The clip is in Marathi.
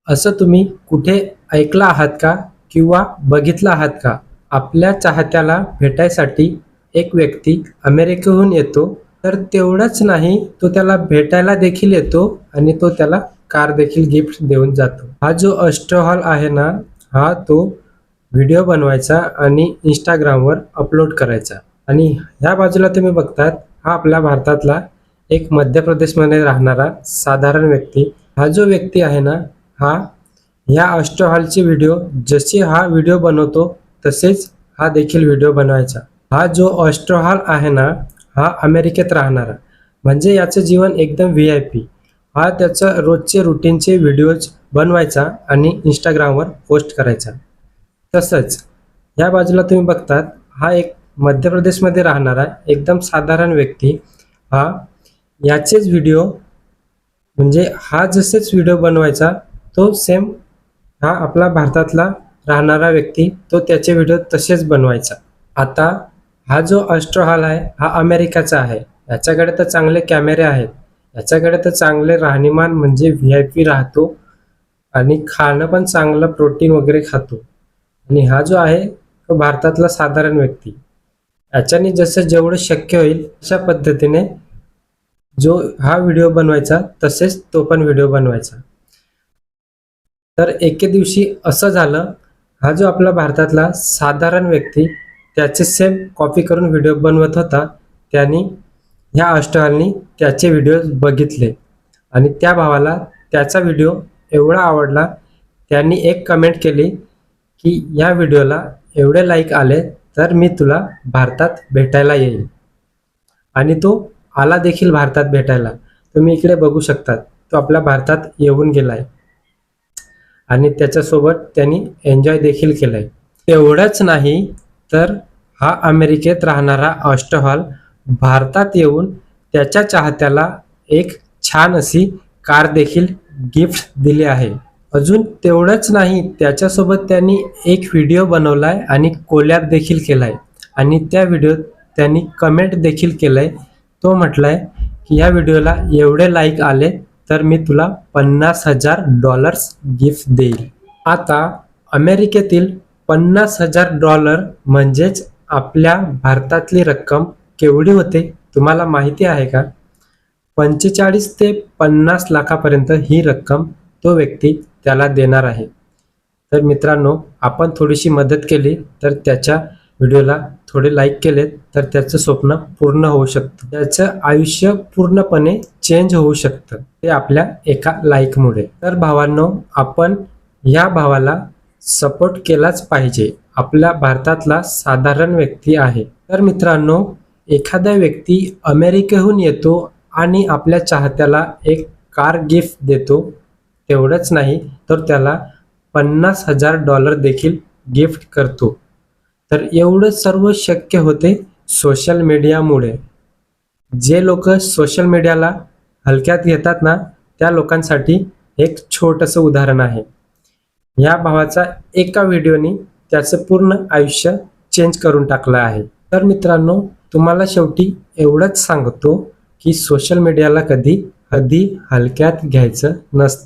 असं तुम्ही कुठे ऐकलं आहात का किंवा बघितलं आहात का? आपल्या चाहत्याला भेटायसाठी एक व्यक्ती अमेरिकेहून येतो, तर तेवढंच नाही, तो त्याला भेटायला देखील येतो आणि तो त्याला कार देखील गिफ्ट देऊन जातो. हा जो अष्टहॉल आहे ना, हा तो व्हिडिओ बनवायचा आणि Instagramवर अपलोड करायचा. आणि ह्या बाजूला तुम्ही बघतात, हा आपल्या भारतातला एक मध्य प्रदेशमध्ये राहणारा साधारण व्यक्ती. हा जो व्यक्ती आहे ना, हा ह्या अष्टहॉलचे व्हिडिओ जसे हा व्हिडिओ बनवतो तसेच हा देखील व्हिडिओ बनवायचा. हा जो अष्टहॉल आहे ना, हा अमेरिकेत राहणारा, म्हणजे याचं जीवन एकदम VIP. हा त्याचं रोजचे रुटीनचे व्हिडिओज बनवायचा आणि Instagramवर पोस्ट करायचा. तसंच या बाजूला तुम्ही बघतात, हा एक मध्य प्रदेशमध्ये राहणारा एकदम साधारण व्यक्ती. हा याचेच व्हिडिओ, म्हणजे हा जसेच व्हिडिओ बनवायचा, तो सेम हा आपला भारतातला राहणारा व्यक्ती तो त्याचे व्हिडिओ तसेच बनवायचा. आता हा जो अष्टहॉल आहे, हा अमेरिकाचा आहे. याच्याकडे तर चांगले कॅमेरे आहेत. याच्याकडे तर चांगले राहणीमान, म्हणजे VIP राहतो आणि खाणं पण चांगलं प्रोटीन वगैरे खातो. आणि हा जो आहे तो भारतातला साधारण व्यक्ती. याच्याने जसं जेवढं शक्य होईल अशा पद्धतीने जो हा व्हिडिओ बनवायचा तसेच तो पण व्हिडिओ बनवायचा. तर एके दिवशी असं झालं, हा जो आपला भारतातला साधारण व्यक्ती त्याचे सेम कॉपी करून व्हिडिओ बनवत होता. त्यांनी ह्या अष्टहालनी त्याचे व्हिडिओ बघितले आणि त्या भावाला त्याचा व्हिडिओ एवढा आवडला, त्यांनी एक कमेंट केली की या व्हिडिओला एवढे लाईक आले तर मी तुला भारतात भेटायला येईल. आणि तो आला देखील भारतात भेटायला. तुम्ही इकडे बघू शकतात, तो आपल्या भारतात येऊन गेलाय आणि त्याच्यासोबत त्यांनी एन्जॉय देखील केलंय. एवढंच नाही तर हा अमेरिकेत राहणारा अष्टहॉल भारतात येऊन त्याच्या चाहत्याला एक छान अशी कार देखील गिफ्ट दिली आहे. अजून तेवढंच नाही, त्याच्यासोबत त्यांनी एक व्हिडिओ बनवलाय आणि कोलॅब देखील केलाय आणि त्या व्हिडिओत त्यांनी कमेंट देखील केलंय. तो म्हटलाय की या व्हिडिओला एवढे लाईक आले तर मी तुला $50,000 गिफ्ट देईल. आता अमेरिकेतील $50,000 म्हणजेच आपल्या भारतातली रक्कम केवढी होते तुम्हाला माहिती आहे का? 45 ते 50 लाखापर्यंत ही रक्कम तो व्यक्ती त्याला देणार आहे. तर मित्रांनो, आपण थोडीशी मदत केली तर त्याच्या व्हिडिओला थोडे लाईक केलेत तर त्याचं स्वप्न पूर्ण होऊ शकतं. त्याचं आयुष्य पूर्णपणे चेंज होऊ शकतं, ते आपल्या एका लाईकमुळे. तर भावांनो, आपण या भावाला सपोर्ट केलाच पाहिजे. आपल्या भारतातला साधारण व्यक्ती आहे. तर मित्रांनो, एखादा व्यक्ती अमेरिकेहून येतो आणि आपल्या चाहत्याला एक कार गिफ्ट देतो. तेवढंच नाही तर त्याला $50,000 देखील गिफ्ट करतो. तर एवढं सर्व शक्य होते सोशल मीडियामुळे. जे लोक सोशल मीडियाला हलक्यात घेतात ना, त्या लोकांसाठी एक छोटंसं उदाहरण आहे. या भावाचा एका व्हिडिओनी त्याचं पूर्ण आयुष्य चेंज करून टाकलं आहे. तर मित्रांनो, तुम्हाला शेवटी एवढंच सांगतो की सोशल मीडियाला कधी हलक्यात घ्यायचं नसतं.